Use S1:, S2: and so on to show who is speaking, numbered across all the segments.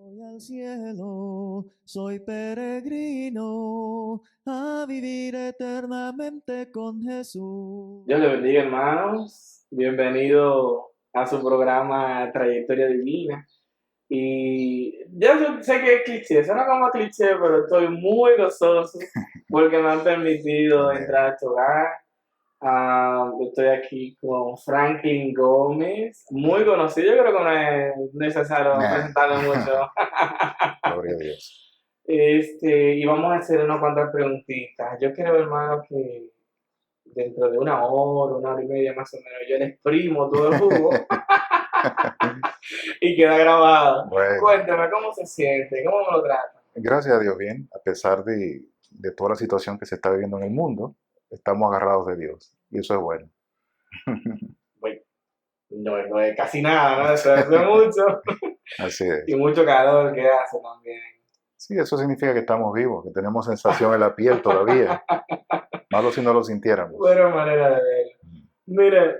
S1: Voy al cielo, soy peregrino a vivir eternamente con Jesús.
S2: Dios le bendiga, hermanos. Bienvenido a su programa Trayectoria Divina. Y yo sé que es cliché, suena como cliché, pero estoy muy gozoso porque me han permitido
S3: Amén.
S2: entrar a tu hogar. Estoy aquí con Franklin Gómez, muy conocido. Yo creo que no es necesario
S3: Nah.
S2: presentarle mucho.
S3: Gloria a Dios.
S2: Y vamos a hacer unas cuantas preguntitas. Yo creo, hermano, que dentro de una hora y media más o menos, yo le exprimo todo el jugo y queda grabado.
S3: Bueno,
S2: Cuéntame cómo se siente, cómo me lo trata.
S3: gracias a Dios, bien, a pesar de toda la situación que se está viviendo en el mundo, estamos agarrados de Dios y eso es bueno.
S2: Bueno, no es casi nada, ¿no? Eso es mucho.
S3: Así
S2: Y
S3: es.
S2: mucho calor que hace también.
S3: Sí, eso significa que estamos vivos, que tenemos sensación en la piel todavía. Malo si no lo sintiéramos.
S2: Buena manera de verlo. Mire,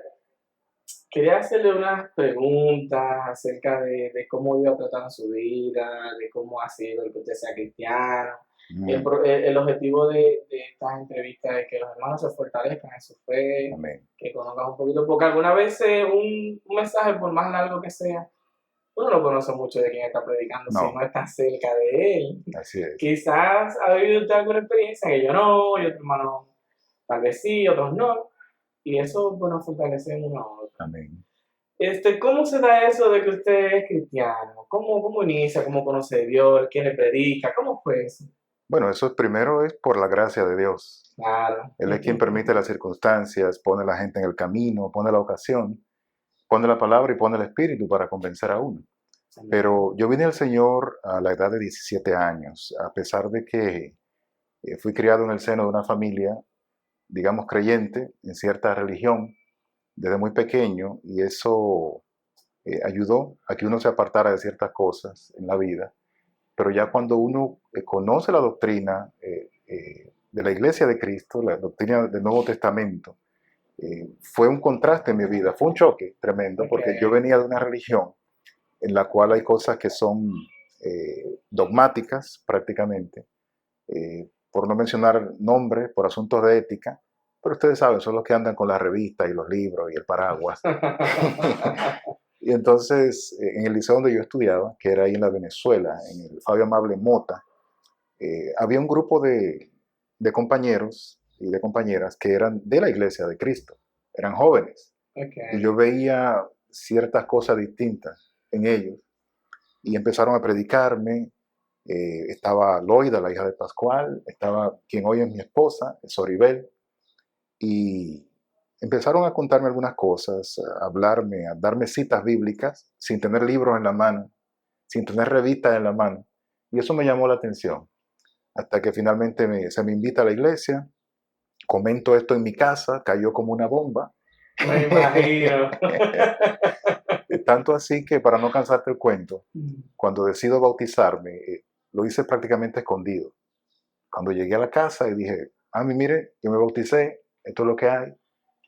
S2: quería hacerle unas preguntas acerca de cómo Dios ha tratado en su vida, de cómo ha sido el que usted sea cristiano.
S3: Mm,
S2: El objetivo de estas entrevistas es que los hermanos se fortalezcan en su fe,
S3: amén.
S2: que conozcan un poquito, porque algunas veces un mensaje, por más largo que sea, uno no conoce mucho de quién está predicando si
S3: No,
S2: no está cerca de él.
S3: así es.
S2: Quizás ha vivido usted alguna experiencia que yo no, y otro hermano tal vez sí, otros no, y eso, bueno, fortalece uno a otro.
S3: Amén.
S2: ¿Cómo se da eso de que usted es cristiano? ¿Cómo inicia? ¿Cómo conoce a Dios? ¿Quién le predica? ¿Cómo fue eso?
S3: Bueno, eso primero es por la gracia de Dios.
S2: Claro.
S3: Él es quien permite las circunstancias, pone a la gente en el camino, pone la ocasión, pone la palabra y pone el espíritu para convencer a uno. Pero yo vine al Señor a la edad de 17 años, a pesar de que fui criado en el seno de una familia, digamos, creyente en cierta religión desde muy pequeño, y eso ayudó a que uno se apartara de ciertas cosas en la vida. Pero ya cuando uno conoce la doctrina de la Iglesia de Cristo, la doctrina del Nuevo Testamento, fue un contraste en mi vida, fue un choque tremendo, porque yo
S2: Okay.
S3: venía de una religión en la cual hay cosas que son dogmáticas prácticamente, por no mencionar nombres, por asuntos de ética, pero ustedes saben, son los que andan con las revistas y los libros y el paraguas. Y entonces, en el liceo donde yo estudiaba, que era ahí en la Venezuela, en el Fabio Amable Mota, había un grupo de compañeros y de compañeras que eran de la Iglesia de Cristo, eran jóvenes, y
S2: Okay.
S3: yo veía ciertas cosas distintas en ellos y empezaron a predicarme. Estaba Loida, la hija de Pascual, estaba quien hoy es mi esposa, Soribel, y empezaron a contarme algunas cosas, a hablarme, a darme citas bíblicas sin tener libros en la mano, sin tener revistas en la mano, y eso me llamó la atención, hasta que finalmente se me invita a la iglesia, comento esto en mi casa, cayó como una bomba.
S2: Me imagino.
S3: Tanto así que, para no cansarte el cuento, cuando decido bautizarme, lo hice prácticamente escondido. Cuando llegué a la casa y dije, mire, yo me bauticé, esto es lo que hay,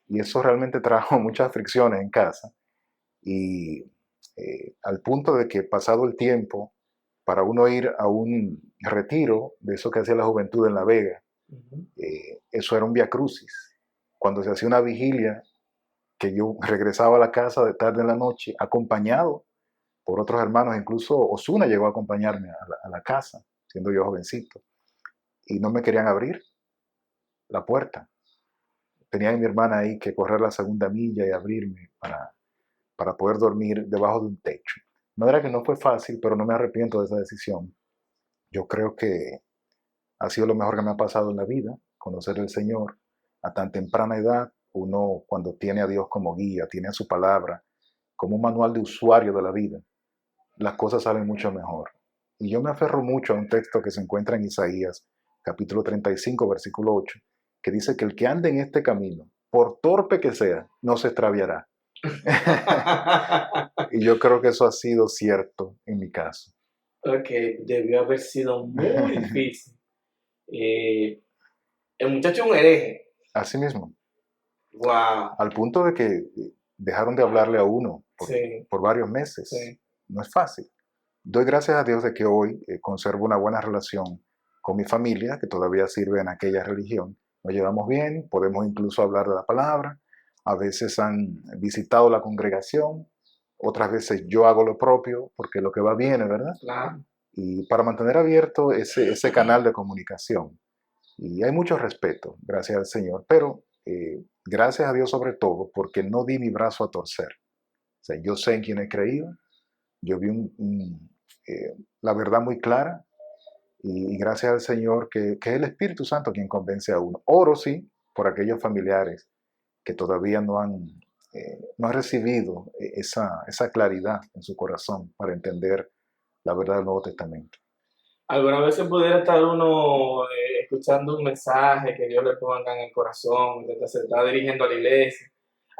S3: y eso realmente trajo muchas fricciones en casa, y al punto de que, pasado el tiempo, para uno ir a un retiro de eso que hacía la juventud en La Vega, eso era un via crucis. Cuando se hacía una vigilia, que yo regresaba a la casa de tarde en la noche, acompañado por otros hermanos, incluso Osuna llegó a acompañarme a la casa, siendo yo jovencito, y no me querían abrir la puerta. Tenía a mi hermana ahí que correr la segunda milla y abrirme para poder dormir debajo de un techo. No era que no fue fácil, pero no me arrepiento de esa decisión. Yo creo que ha sido lo mejor que me ha pasado en la vida, conocer al Señor a tan temprana edad. Uno, cuando tiene a Dios como guía, tiene a su palabra como un manual de usuario de la vida, las cosas salen mucho mejor. Y yo me aferro mucho a un texto que se encuentra en Isaías, capítulo 35, versículo 8, que dice que el que ande en este camino, por torpe que sea, no se extraviará. Y yo creo que eso ha sido cierto en mi caso.
S2: Ok, debió haber sido muy difícil. Eh, el muchacho es un hereje.
S3: Así mismo,
S2: Wow.
S3: al punto de que dejaron de hablarle a uno
S2: Sí,
S3: por varios meses.
S2: sí.
S3: No es fácil. Doy gracias a Dios de que hoy conservo una buena relación con mi familia, que todavía sirve en aquella religión. Nos llevamos bien, podemos incluso hablar de la palabra. A veces han visitado la congregación, otras veces yo hago lo propio, porque lo que va viene, ¿verdad?
S2: Claro.
S3: Y para mantener abierto ese canal de comunicación. Y hay mucho respeto, gracias al Señor, pero gracias a Dios sobre todo, porque no di mi brazo a torcer. O sea, yo sé en quién he creído, yo vi la verdad muy clara, y gracias al Señor que es el Espíritu Santo quien convence a uno. Oro sí por aquellos familiares que todavía no han recibido esa claridad en su corazón para entender la verdad del Nuevo Testamento.
S2: Alguna vez se pudiera estar uno escuchando un mensaje que Dios le ponga en el corazón, mientras se está dirigiendo a la iglesia.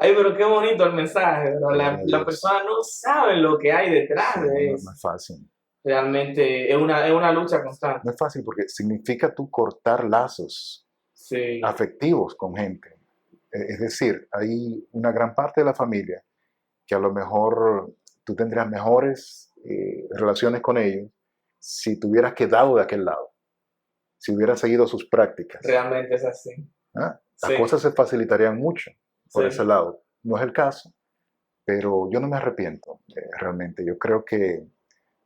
S2: Ay, pero qué bonito el mensaje, pero la persona no sabe lo que hay detrás de eso.
S3: No es fácil.
S2: Realmente es una lucha constante.
S3: No es fácil porque significa tú cortar lazos afectivos con gente. Es decir, hay una gran parte de la familia que a lo mejor tú tendrías mejores relaciones con ellos si te hubieras quedado de aquel lado, si hubieras seguido sus prácticas.
S2: Realmente es así.
S3: Las cosas se facilitarían mucho por ese lado. No es el caso, pero yo no me arrepiento realmente. Yo creo que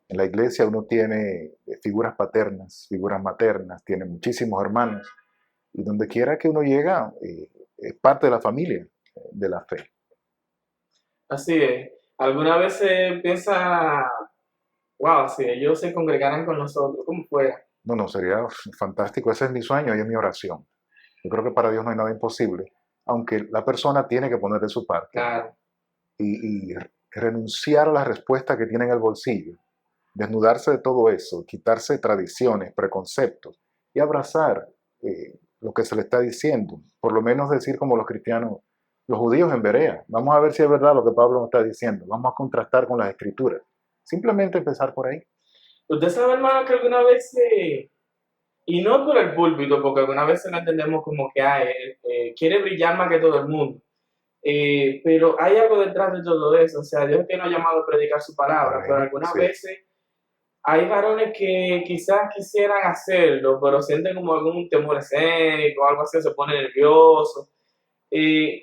S3: en la iglesia uno tiene figuras paternas, figuras maternas, tiene muchísimos hermanos, y donde quiera que uno llega, es parte de la familia de la fe.
S2: Así es. ¿Alguna vez se piensa, wow, si ellos se congregaran con nosotros, cómo fuera?
S3: No, sería fantástico. Ese es mi sueño y es mi oración. Yo creo que para Dios no hay nada imposible, aunque la persona tiene que poner de su parte.
S2: Claro.
S3: Y renunciar a la respuesta que tiene en el bolsillo, desnudarse de todo eso, quitarse tradiciones, preconceptos y abrazar lo que se le está diciendo. Por lo menos decir como los cristianos, los judíos en Berea. Vamos a ver si es verdad lo que Pablo nos está diciendo. Vamos a contrastar con las escrituras. Simplemente empezar por ahí.
S2: Usted sabe, hermano, que alguna vez, y no por el púlpito, porque alguna vez lo entendemos como que quiere brillar más que todo el mundo. Pero hay algo detrás de todo eso. O sea, Dios tiene llamado a predicar su palabra, pero algunas veces hay varones que quizás quisieran hacerlo, pero sienten como algún temor escénico o algo así, se pone nervioso.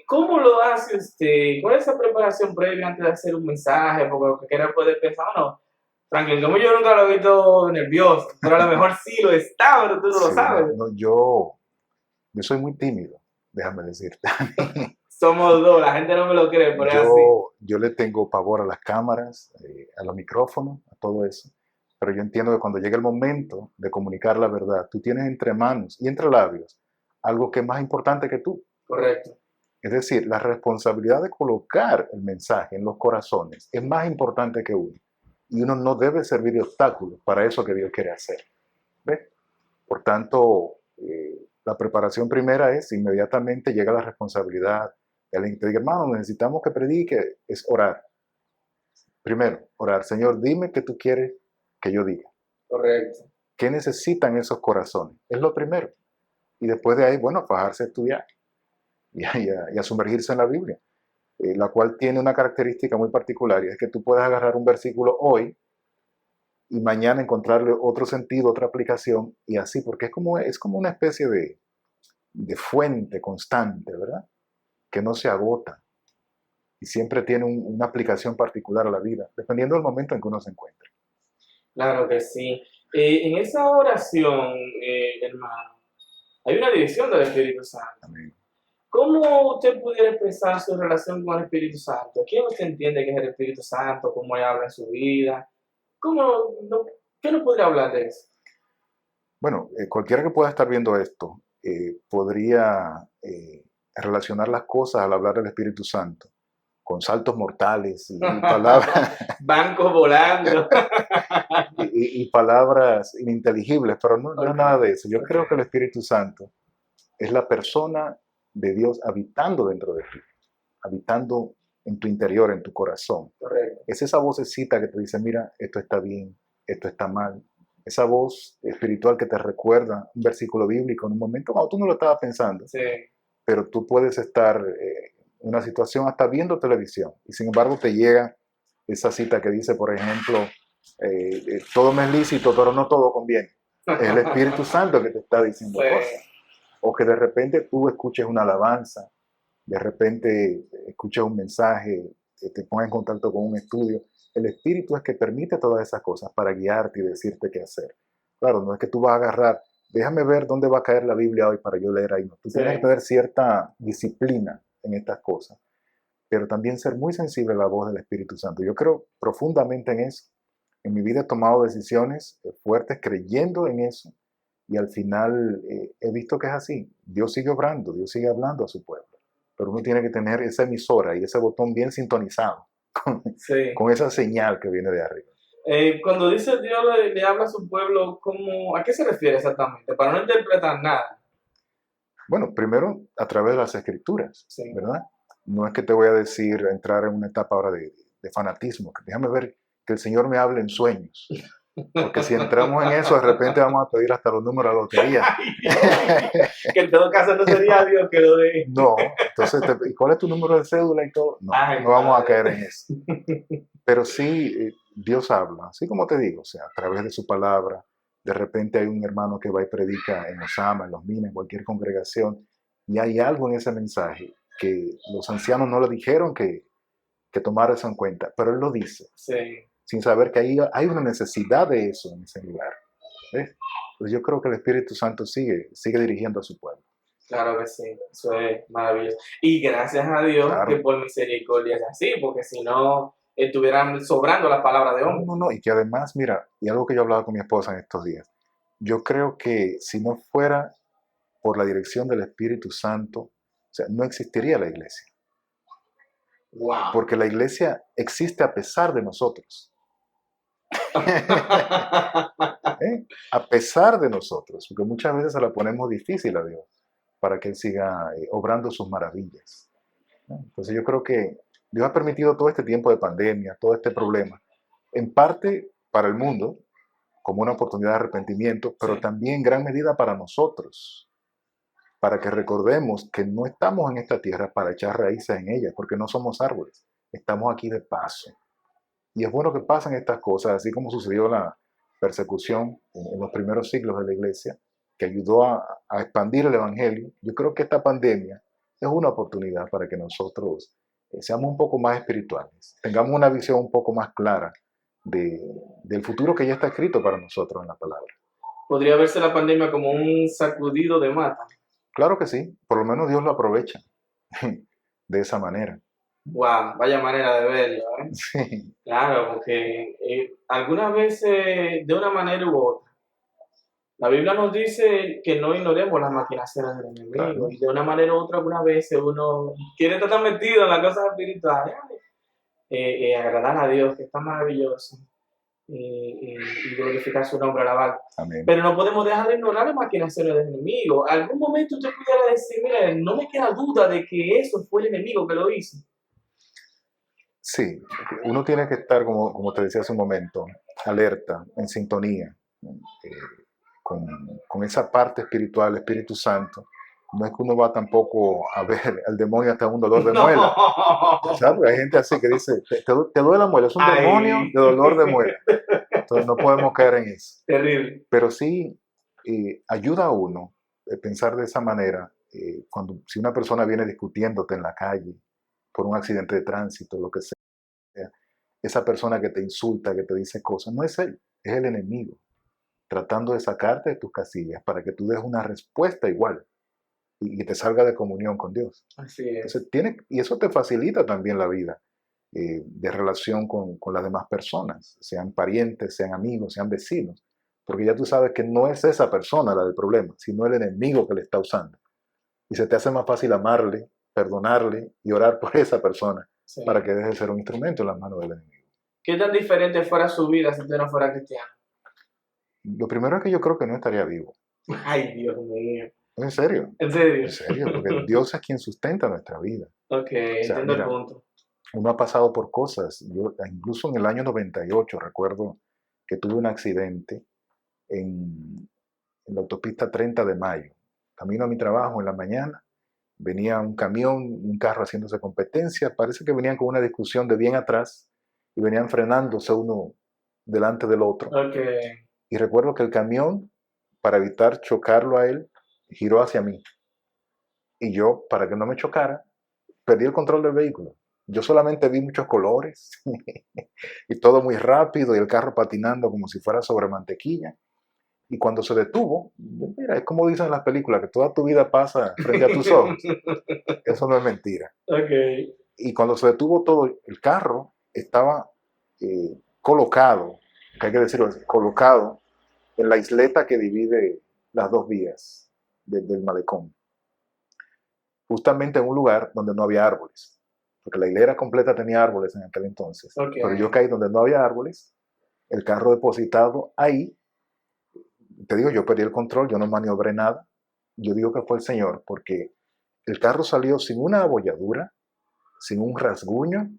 S2: ¿Cómo lo hace usted? ¿Cuál es esa preparación previa antes de hacer un mensaje? Porque lo que quiera puede pensar, no, Franklin, como yo nunca lo he visto nervioso, pero a lo mejor sí lo está, pero tú no lo sabes.
S3: No, yo soy muy tímido, déjame decirte.
S2: Somos dos, la gente no me lo cree, pero es así.
S3: Yo le tengo pavor a las cámaras, a los micrófonos, a todo eso. Pero yo entiendo que cuando llega el momento de comunicar la verdad, tú tienes entre manos y entre labios algo que es más importante que tú.
S2: Correcto.
S3: Es decir, la responsabilidad de colocar el mensaje en los corazones es más importante que uno. Y uno no debe servir de obstáculo para eso que Dios quiere hacer. ¿Ves? Por tanto, la preparación primera es inmediatamente llega la responsabilidad. Alguien te diga, hermano, necesitamos que predique, es orar. Primero, orar. Señor, dime qué tú quieres que yo diga.
S2: Correcto.
S3: ¿Qué necesitan esos corazones? Es lo primero. Y después de ahí, bueno, fajarse a estudiar y a sumergirse en la Biblia, la cual tiene una característica muy particular, y es que tú puedes agarrar un versículo hoy y mañana encontrarle otro sentido, otra aplicación, y así, porque es como una especie de fuente constante, ¿verdad? Que no se agota y siempre tiene una aplicación particular a la vida, dependiendo del momento en que uno se encuentre.
S2: Claro que sí. En esa oración, hermano, hay una dirección del Espíritu Santo.
S3: Amén.
S2: ¿Cómo usted pudiera expresar su relación con el Espíritu Santo? ¿Quién usted entiende que es el Espíritu Santo? ¿Cómo él habla en su vida? ¿Qué nos podría hablar de eso?
S3: Bueno, cualquiera que pueda estar viendo esto podría relacionar las cosas al hablar del Espíritu Santo con saltos mortales y palabras
S2: bancos volando
S3: y palabras ininteligibles, pero no es nada de eso. Yo creo que el Espíritu Santo es la persona de Dios habitando dentro de ti, habitando en tu interior, en tu corazón.
S2: Correcto.
S3: Es esa vocecita que te dice, mira, esto está bien, esto está mal. Esa voz espiritual que te recuerda un versículo bíblico en un momento cuando tú no lo estabas pensando.
S2: Sí.
S3: Pero tú puedes estar en una situación hasta viendo televisión y sin embargo te llega esa cita que dice, por ejemplo, todo me es lícito, pero no todo conviene. Es el Espíritu Santo que te está diciendo
S2: Sí.
S3: cosas. O que de repente tú escuches una alabanza, de repente escuches un mensaje, que te pongas en contacto con un estudio. El Espíritu es que permite todas esas cosas para guiarte y decirte qué hacer. Claro, no es que tú vas a agarrar, déjame ver dónde va a caer la Biblia hoy para yo leer ahí. No, tú
S2: Sí.
S3: tienes que tener cierta disciplina en estas cosas, pero también ser muy sensible a la voz del Espíritu Santo. Yo creo profundamente en eso. En mi vida he tomado decisiones fuertes creyendo en eso y al final he visto que es así. Dios sigue obrando, Dios sigue hablando a su pueblo, pero uno tiene que tener esa emisora y ese botón bien sintonizado
S2: Sí.
S3: con esa señal que viene de arriba.
S2: Cuando dice Dios le habla a su pueblo, ¿a qué se refiere exactamente? Para no interpretar nada.
S3: Bueno, primero a través de las escrituras,
S2: Sí.
S3: ¿verdad? No es que te voy a decir, entrar en una etapa ahora de fanatismo, que déjame ver que el Señor me hable en sueños. Porque si entramos en eso, de repente vamos a pedir hasta los números de la lotería.
S2: Que en todo caso no sería Dios que lo dé.
S3: No, entonces, ¿y cuál es tu número de cédula y todo? No,
S2: Ay,
S3: no vamos a
S2: madre.
S3: caer en eso. Pero sí, Dios habla, así como te digo, o sea, a través de su palabra. De repente hay un hermano que va y predica en Osama, en Los Minas, en cualquier congregación, y hay algo en ese mensaje que los ancianos no le dijeron que tomara eso en cuenta, pero él lo dice,
S2: Sí.
S3: sin saber que hay una necesidad de eso en ese lugar. ¿Ves? Pues yo creo que el Espíritu Santo sigue dirigiendo a su pueblo.
S2: Claro que sí, eso es maravilloso. Y gracias a Dios
S3: Claro.
S2: que por misericordia es así, porque si no, estuvieran sobrando las palabras de hombre.
S3: No, y que además, mira, y algo que yo hablaba con mi esposa en estos días, yo creo que si no fuera por la dirección del Espíritu Santo, o sea, no existiría la iglesia.
S2: Wow.
S3: Porque la iglesia existe a pesar de nosotros. A pesar de nosotros, porque muchas veces se la ponemos difícil a Dios para que Él siga obrando sus maravillas. Entonces yo creo que Dios ha permitido todo este tiempo de pandemia, todo este problema, en parte para el mundo, como una oportunidad de arrepentimiento, pero
S2: Sí.
S3: también en gran medida para nosotros, para que recordemos que no estamos en esta tierra para echar raíces en ella, porque no somos árboles, estamos aquí de paso. Y es bueno que pasen estas cosas, así como sucedió la persecución en los primeros siglos de la iglesia, que ayudó a expandir el Evangelio. Yo creo que esta pandemia es una oportunidad para que nosotros seamos un poco más espirituales, tengamos una visión un poco más clara del futuro que ya está escrito para nosotros en la palabra.
S2: Podría verse la pandemia como un sacudido de mata.
S3: Claro que sí, por lo menos Dios lo aprovecha de esa manera.
S2: Wow, vaya manera de verlo, ¿eh?
S3: Sí,
S2: Claro, porque algunas veces, de una manera u otra, la Biblia nos dice que no ignoremos las maquinaciones del enemigo.
S3: claro.
S2: Y de una manera u otra, algunas veces uno quiere estar tan metido en las cosas espirituales, agradar a Dios, que está maravilloso, y glorificar su nombre, alabar.
S3: Amén.
S2: Pero no podemos dejar de ignorar las maquinaciones del enemigo. Algún momento usted pudiera decir, mira, no me queda duda de que eso fue el enemigo que lo hizo.
S3: Sí, uno tiene que estar, como te decía hace un momento, alerta, en sintonía con esa parte espiritual, el Espíritu Santo. No es que uno va tampoco a ver al demonio hasta un dolor de muela. ¿Sabes? Porque hay gente así que dice, te duele la muela, es un demonio de dolor de muela. Entonces no podemos caer en eso.
S2: Terrible.
S3: Pero sí ayuda a uno pensar de esa manera, si una persona viene discutiéndote en la calle por un accidente de tránsito, lo que sea, esa persona que te insulta, que te dice cosas, no es él, es el enemigo, tratando de sacarte de tus casillas para que tú des una respuesta igual y te salga de comunión con Dios.
S2: Así es.
S3: Entonces, y eso te facilita también la vida de relación con las demás personas, sean parientes, sean amigos, sean vecinos, porque ya tú sabes que no es esa persona la del problema, sino el enemigo que le está usando. Y se te hace más fácil amarle, perdonarle y orar por esa persona
S2: Sí.
S3: para que deje de ser un instrumento en las manos del enemigo.
S2: ¿Qué tan diferente fuera su vida si usted no fuera cristiano?
S3: Lo primero es que yo creo que no estaría vivo.
S2: Ay, Dios mío.
S3: ¿En serio?
S2: ¿En serio?
S3: En serio, porque Dios es quien sustenta nuestra vida.
S2: Ok, entiendo el punto.
S3: Uno ha pasado por cosas. Yo, incluso en el año 98, recuerdo que tuve un accidente en la autopista 30 de Mayo. Camino a mi trabajo en la mañana, venía un camión, un carro haciéndose competencia. Parece que venían con una discusión de bien atrás y venían frenándose uno delante del otro.
S2: Ok.
S3: Y recuerdo que el camión, para evitar chocarlo a él, giró hacia mí. Y yo, para que no me chocara, perdí el control del vehículo. Yo solamente vi muchos colores y todo muy rápido y el carro patinando como si fuera sobre mantequilla. Y cuando se detuvo, mira, es como dicen en las películas, que toda tu vida pasa frente a tus ojos. Eso no es mentira.
S2: Ok.
S3: Y cuando se detuvo todo, el carro estaba colocado, que hay que decirlo así, colocado en la isleta que divide las dos vías del malecón. Justamente en un lugar donde no había árboles. Porque la hilera completa tenía árboles en aquel entonces.
S2: Ok.
S3: Pero yo caí donde no había árboles, el carro depositado ahí. Te digo, yo perdí el control, yo no maniobré nada. Yo digo que fue el Señor, porque el carro salió sin una abolladura, sin un rasguño,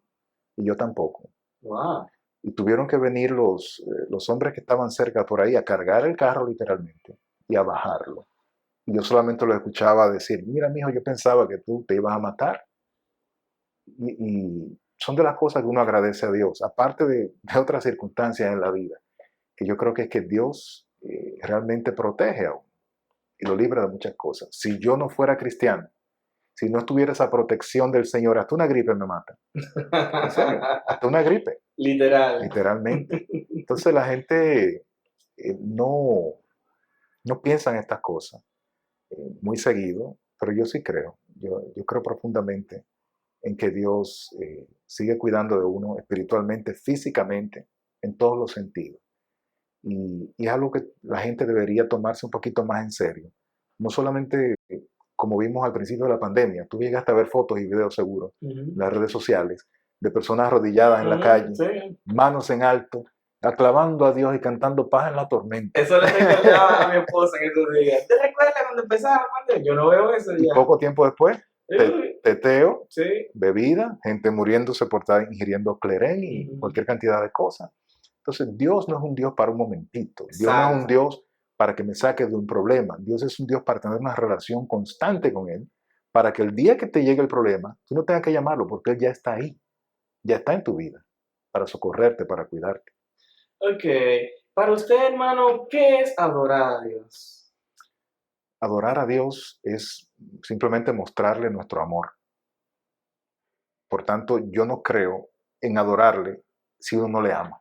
S3: y yo tampoco.
S2: Wow.
S3: Y tuvieron que venir los hombres que estaban cerca por ahí a cargar el carro literalmente y a bajarlo. Y yo solamente lo escuchaba decir, mira, mijo, yo pensaba que tú te ibas a matar. Y son de las cosas que uno agradece a Dios, aparte de otras circunstancias en la vida, que yo creo que es que Dios realmente protege a uno y lo libra de muchas cosas. Si yo no fuera cristiano, si no estuviera esa protección del Señor, hasta una gripe me mata. En serio, hasta una gripe.
S2: Literal.
S3: Literalmente. Entonces la gente no piensa en estas cosas muy seguido, pero yo sí creo. Yo creo profundamente en que Dios sigue cuidando de uno espiritualmente, físicamente, en todos los sentidos. Y es algo que la gente debería tomarse un poquito más en serio. No solamente como vimos al principio de la pandemia, tú llegaste a ver fotos y videos seguros en las redes sociales de personas arrodilladas en la calle,
S2: Sí.
S3: manos en alto, aclamando a Dios y cantando paz en la tormenta.
S2: Eso le recordaba a mi esposa en estos días. ¿Te recuerdas cuando empezaba la pandemia? Yo no veo eso
S3: Y
S2: ya.
S3: poco tiempo después,
S2: Uy.
S3: teteo,
S2: Sí.
S3: bebida, gente muriéndose por estar ingiriendo cleren y cualquier cantidad de cosas. Entonces, Dios no es un Dios para un momentito. Dios no es un Dios para que me saque de un problema. Dios es un Dios para tener una relación constante con Él, para que el día que te llegue el problema, tú no tengas que llamarlo, porque Él ya está ahí, ya está en tu vida, para socorrerte, para cuidarte.
S2: Ok. Para usted, hermano, ¿qué es adorar a Dios?
S3: Adorar a Dios es simplemente mostrarle nuestro amor. Por tanto, yo no creo en adorarle si uno no le ama.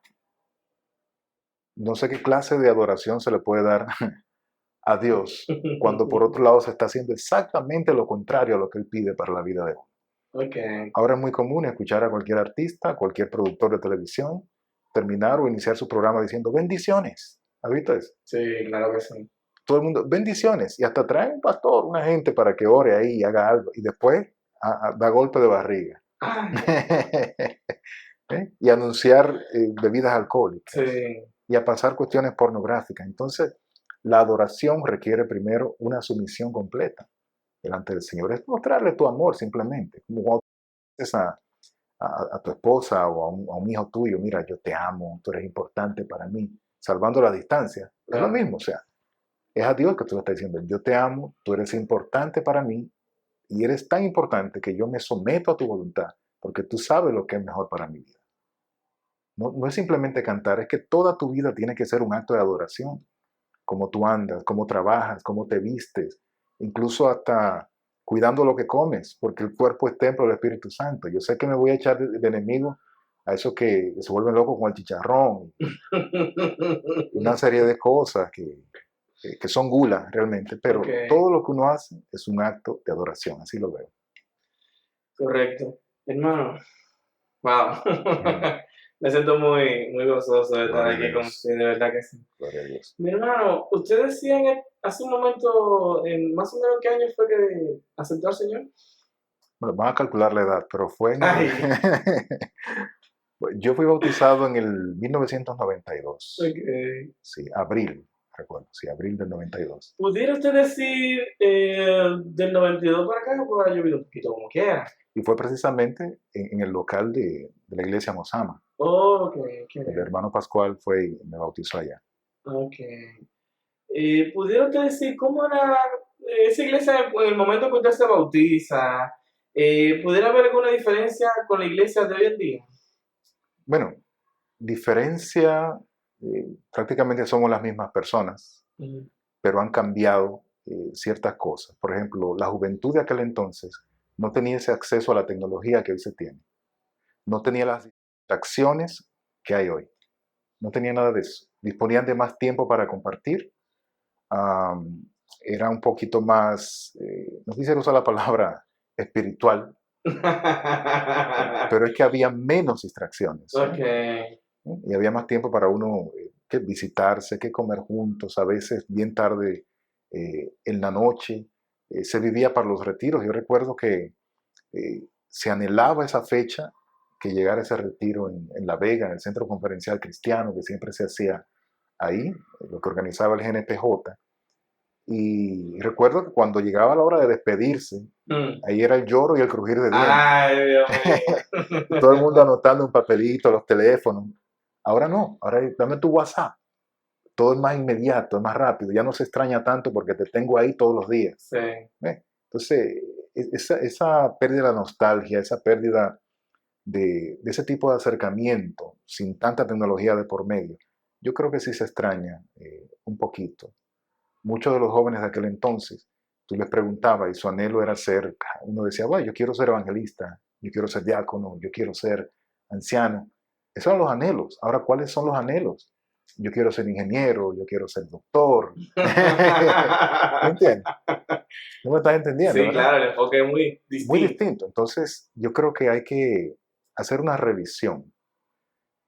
S3: No sé qué clase de adoración se le puede dar a Dios cuando por otro lado se está haciendo exactamente lo contrario a lo que Él pide para la vida de uno.
S2: Okay.
S3: Ahora es muy común escuchar a cualquier artista, cualquier productor de televisión, terminar o iniciar su programa diciendo bendiciones. ¿Has visto eso?
S2: Sí, claro que sí.
S3: Todo el mundo, bendiciones. Y hasta trae un pastor, una gente para que ore ahí y haga algo. Y después da golpe de barriga. Y anunciar bebidas alcohólicas.
S2: Sí.
S3: Y a pasar cuestiones pornográficas. Entonces, la adoración requiere primero una sumisión completa delante del Señor. Es mostrarle tu amor simplemente. Como cuando dices a tu esposa o a un hijo tuyo, mira, yo te amo, tú eres importante para mí, salvando la distancia. Es lo mismo, o sea, es a Dios que tú le estás diciendo, yo te amo, tú eres importante para mí y eres tan importante que yo me someto a tu voluntad porque tú sabes lo que es mejor para mi vida. No es simplemente cantar, es que toda tu vida tiene que ser un acto de adoración. Cómo tú andas, cómo trabajas, cómo te vistes, incluso hasta cuidando lo que comes, porque el cuerpo es templo del Espíritu Santo. Yo sé que me voy a echar de enemigo a esos que se vuelven locos con el chicharrón, una serie de cosas que son gula realmente, pero todo lo que uno hace es un acto de adoración, así lo veo.
S2: Correcto. Hermano, wow. Me siento muy, muy gozoso de estar aquí con usted, de verdad que sí.
S3: Gloria a Dios.
S2: Mi hermano, usted decía hace un momento, en más o menos qué año fue que aceptó al Señor.
S3: Bueno, van a calcular la edad, pero fue en yo fui bautizado en el 1992.
S2: Okay.
S3: Sí, abril, recuerdo, sí, abril del 92.
S2: ¿Pudiera usted decir del 92 para acá o ha llovido un poquito como quiera?
S3: Y fue precisamente en el local de la iglesia Mosama.
S2: Oh, okay.
S3: El hermano Pascual fue y me bautizó allá.
S2: Ok. ¿Pudiera usted decir cómo era esa iglesia en el momento que usted se bautiza? ¿Pudiera haber alguna diferencia con la iglesia de hoy en día?
S3: Bueno, diferencia prácticamente somos las mismas personas,
S2: Ujú.
S3: pero han cambiado ciertas cosas. Por ejemplo, la juventud de aquel entonces no tenía ese acceso a la tecnología que hoy se tiene. No tenía las distracciones que hay hoy. No tenía nada de eso. Disponían de más tiempo para compartir. am, Era un poquito más, no quisiera usar la palabra espiritual, pero es que había menos distracciones, ¿no?
S2: Ok.
S3: Y había más tiempo para uno que visitarse, que comer juntos, a veces bien tarde en la noche. Se vivía para los retiros. Yo recuerdo que se anhelaba esa fecha, que llegara ese retiro en La Vega, en el Centro Conferencial Cristiano, que siempre se hacía ahí, lo que organizaba el GNPJ. Y recuerdo que cuando llegaba la hora de despedirse,
S2: Mm.
S3: ahí era el lloro y el crujir de dientes.
S2: Ay, Dios mío.
S3: Y todo el mundo anotando un papelito, los teléfonos. Ahora no, ahora dame tu WhatsApp. Todo es más inmediato, es más rápido. Ya no se extraña tanto porque te tengo ahí todos los días.
S2: Sí.
S3: Entonces, esa pérdida de nostalgia, esa pérdida de ese tipo de acercamiento sin tanta tecnología de por medio, yo creo que sí se extraña un poquito. Muchos de los jóvenes de aquel entonces, tú les preguntabas y su anhelo era ser, uno decía, bueno, yo quiero ser evangelista, yo quiero ser diácono, yo quiero ser anciano. Esos eran los anhelos. Ahora, ¿cuáles son los anhelos? Yo quiero ser ingeniero, yo quiero ser doctor. ¿Me entiendes? No me estás entendiendo,
S2: Sí,
S3: ¿verdad?
S2: claro, el enfoque es muy
S3: Muy
S2: distinto.
S3: distinto. Entonces, yo creo que hay que hacer una revisión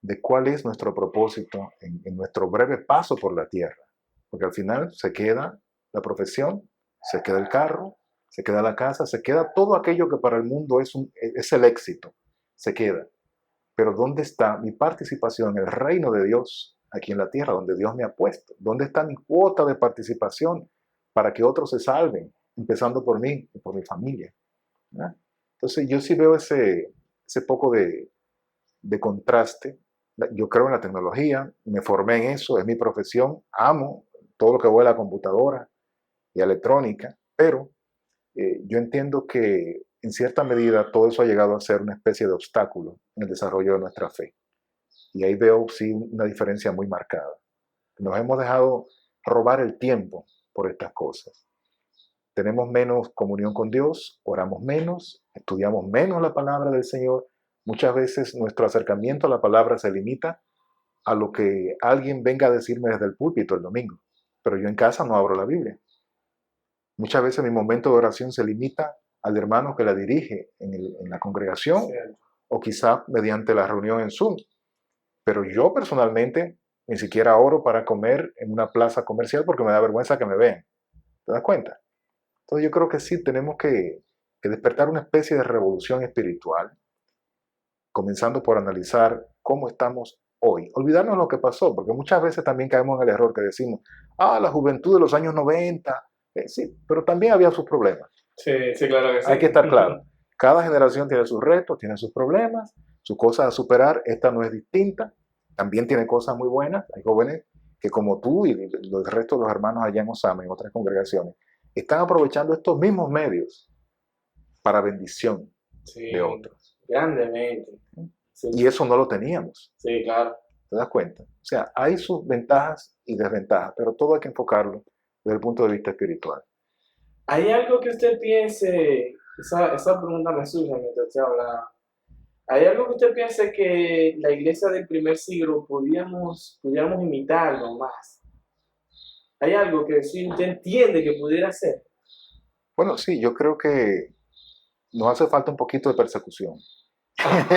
S3: de cuál es nuestro propósito en nuestro breve paso por la tierra. Porque al final se queda la profesión, se queda el carro, se queda la casa, se queda todo aquello que para el mundo es el éxito. Se queda. Pero ¿dónde está mi participación en el reino de Dios aquí en la tierra, donde Dios me ha puesto? ¿Dónde está mi cuota de participación para que otros se salven, empezando por mí y por mi familia? ¿Verdad? Entonces yo sí veo ese poco de contraste. Yo creo en la tecnología, me formé en eso, es mi profesión, amo todo lo que voy a la computadora y a electrónica, pero yo entiendo que en cierta medida todo eso ha llegado a ser una especie de obstáculo en el desarrollo de nuestra fe. Y ahí veo sí una diferencia muy marcada. Nos hemos dejado robar el tiempo por estas cosas. Tenemos menos comunión con Dios, oramos menos, estudiamos menos la palabra del Señor. Muchas veces nuestro acercamiento a la palabra se limita a lo que alguien venga a decirme desde el púlpito el domingo, pero yo en casa no abro la Biblia. Muchas veces mi momento de oración se limita al hermano que la dirige en la congregación
S2: Cierto.
S3: o quizá mediante la reunión en Zoom. Pero yo personalmente ni siquiera oro para comer en una plaza comercial porque me da vergüenza que me vean. ¿Te das cuenta? Entonces yo creo que sí tenemos que despertar una especie de revolución espiritual, comenzando por analizar cómo estamos hoy. Olvidarnos lo que pasó, porque muchas veces también caemos en el error que decimos, la juventud de los años 90, sí, pero también había sus problemas.
S2: Sí, sí, claro que sí.
S3: Hay que estar claro. Cada generación tiene sus retos, tiene sus problemas, sus cosas a superar. Esta no es distinta. También tiene cosas muy buenas. Hay jóvenes que como tú y el resto de los hermanos allá en Osama, en otras congregaciones, están aprovechando estos mismos medios para bendición de
S2: Sí,
S3: otros.
S2: grandemente. Sí,
S3: Y eso no lo teníamos.
S2: sí, claro.
S3: ¿Te das cuenta? O sea, hay sus ventajas y desventajas, pero todo hay que enfocarlo desde el punto de vista espiritual.
S2: ¿Hay algo que usted piense, esa pregunta me surge mientras usted hablaba, ¿hay algo que usted piense que la iglesia del primer siglo pudiéramos imitarlo más? ¿Hay algo que sí usted entiende que pudiera ser?
S3: Bueno, sí, yo creo que nos hace falta un poquito de persecución.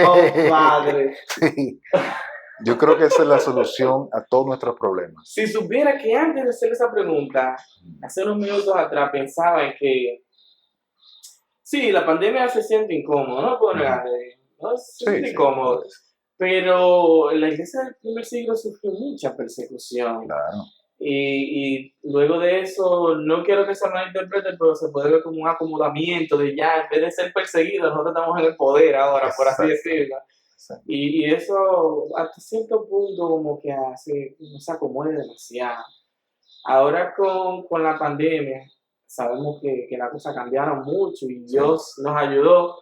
S2: Oh, padre.
S3: Sí, yo creo que esa es la solución a todos nuestros problemas.
S2: Si supiera que antes de hacer esa pregunta, hace unos minutos atrás pensaba en que sí, la pandemia se siente incómodo, no puedo negarle, no se
S3: Sí,
S2: siente
S3: sí,
S2: incómodo, pero la iglesia del primer siglo sufrió mucha persecución.
S3: claro.
S2: Y luego de eso, no quiero que se malinterprete, pero se puede ver como un acomodamiento de ya, en vez de ser perseguidos, nosotros estamos en el poder ahora, por así
S3: Exacto,
S2: decirlo.
S3: exacto.
S2: Y eso hasta cierto punto como que hace, no se acomode demasiado. Ahora con la pandemia, sabemos que las cosas cambiaron mucho y
S3: Sí,
S2: Dios nos ayudó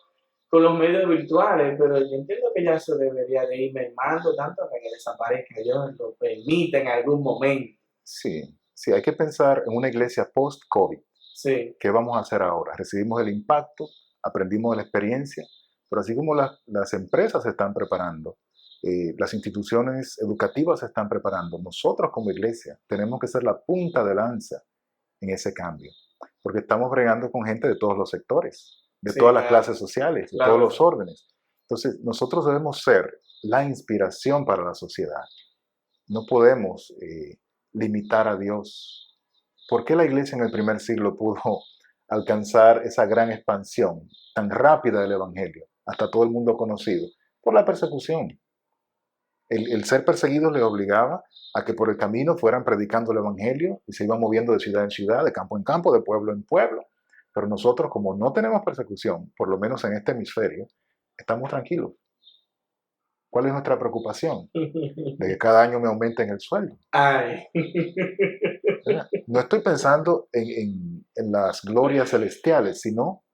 S2: con los medios virtuales, pero yo entiendo que ya se debería de ir mermando tanto hasta que desaparezca. Dios lo permita en algún momento.
S3: Sí, sí, hay que pensar en una iglesia post-COVID.
S2: Sí,
S3: ¿Qué vamos a hacer ahora? Recibimos el impacto, aprendimos de la experiencia, pero así como las empresas se están preparando, las instituciones educativas se están preparando, nosotros como iglesia tenemos que ser la punta de lanza en ese cambio, porque estamos bregando con gente de todos los sectores, de
S2: sí,
S3: todas las
S2: claro,
S3: clases sociales, de
S2: claro
S3: todos
S2: que
S3: los
S2: sí.
S3: órdenes. Entonces, nosotros debemos ser la inspiración para la sociedad. No podemos limitar a Dios. ¿Por qué la iglesia en el primer siglo pudo alcanzar esa gran expansión tan rápida del Evangelio, hasta todo el mundo conocido? Por la persecución. El ser perseguidos les obligaba a que por el camino fueran predicando el Evangelio y se iban moviendo de ciudad en ciudad, de campo en campo, de pueblo en pueblo. Pero nosotros, como no tenemos persecución, por lo menos en este hemisferio, estamos tranquilos. ¿Cuál es nuestra preocupación? De que cada año me aumenten el sueldo.
S2: Ay.
S3: ¿Verdad? No estoy pensando en las glorias celestiales, sino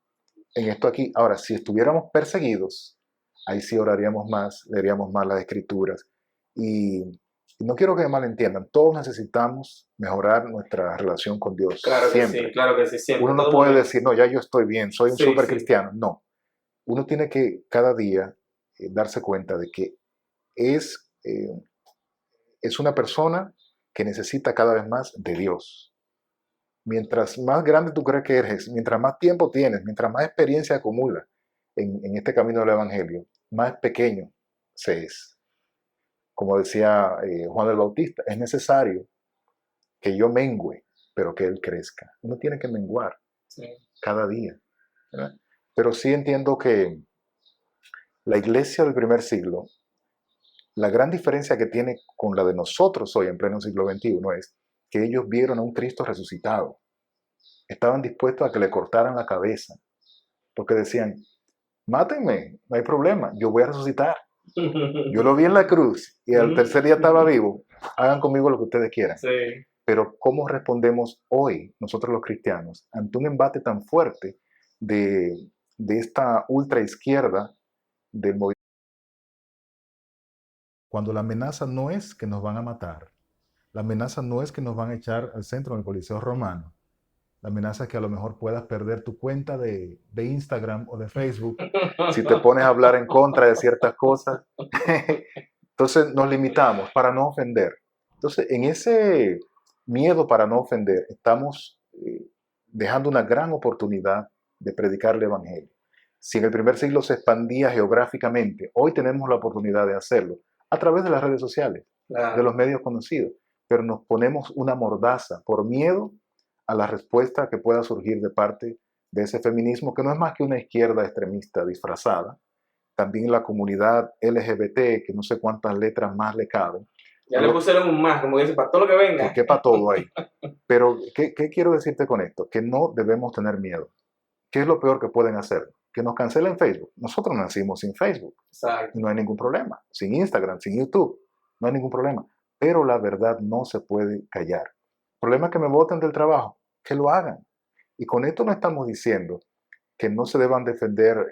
S3: en esto aquí. Ahora, si estuviéramos perseguidos, ahí sí oraríamos más, leeríamos más las escrituras. Y no quiero que me malentiendan, todos necesitamos mejorar nuestra relación con Dios siempre.
S2: Claro que sí, siempre.
S3: Uno no
S2: Todo
S3: puede
S2: momento.
S3: decir, no, ya yo estoy bien, soy un
S2: Sí,
S3: super
S2: sí.
S3: cristiano. No, uno tiene que cada día darse cuenta de que es, eh, es una persona que necesita cada vez más de Dios. Mientras más grande tú crees que eres, mientras más tiempo tienes, mientras más experiencia acumulas en este camino del Evangelio, más pequeño se es. Como decía Juan el Bautista, es necesario que yo mengüe, pero que Él crezca. Uno tiene que menguar
S2: Sí.
S3: cada día, ¿verdad? Pero sí entiendo que la iglesia del primer siglo, la gran diferencia que tiene con la de nosotros hoy en pleno siglo XXI es que ellos vieron a un Cristo resucitado. Estaban dispuestos a que le cortaran la cabeza, porque decían, mátenme, no hay problema, yo voy a resucitar. Yo lo vi en la cruz y al tercer día estaba vivo, hagan conmigo lo que ustedes quieran.
S2: Sí.
S3: Pero ¿cómo respondemos hoy, nosotros los cristianos, ante un embate tan fuerte de esta ultraizquierda del movimiento? Cuando la amenaza no es que nos van a matar, la amenaza no es que nos van a echar al centro del Coliseo Romano, la amenaza es que a lo mejor puedas perder tu cuenta de Instagram o de Facebook si te pones a hablar en contra de ciertas cosas. Entonces nos limitamos para no ofender. Entonces en ese miedo para no ofender estamos dejando una gran oportunidad de predicar el Evangelio. Si en el primer siglo se expandía geográficamente, hoy tenemos la oportunidad de hacerlo a través de las redes sociales, de los medios conocidos, pero nos ponemos una mordaza por miedo a la respuesta que pueda surgir de parte de ese feminismo, que no es más que una izquierda extremista disfrazada. También la comunidad LGBT, que no sé cuántas letras más le caben.
S2: Ya le pusieron un más, como dice, para todo lo que venga.
S3: Que quepa todo ahí. Pero, ¿qué quiero decirte con esto? Que no debemos tener miedo. ¿Qué es lo peor que pueden hacer? Que nos cancelen Facebook. Nosotros nacimos sin Facebook.
S2: Exacto.
S3: No hay ningún problema. Sin Instagram, sin YouTube. No hay ningún problema. Pero la verdad no se puede callar. El problema es que me voten del trabajo. Que lo hagan. Y con esto no estamos diciendo que no se deban defender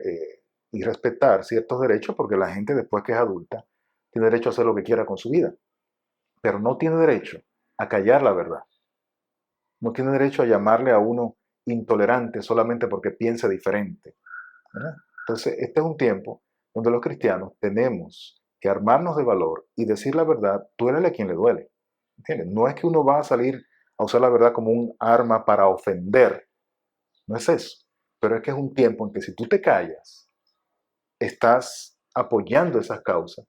S3: y respetar ciertos derechos, porque la gente después que es adulta tiene derecho a hacer lo que quiera con su vida. Pero no tiene derecho a callar la verdad. No tiene derecho a llamarle a uno intolerante solamente porque piense diferente, ¿verdad? Entonces, este es un tiempo donde los cristianos tenemos que armarnos de valor y decir la verdad, duélele a quien le duele. ¿Entiendes? No es que uno va a salir a usar la verdad como un arma para ofender, no es eso, pero es que es un tiempo en que si tú te callas, estás apoyando esas causas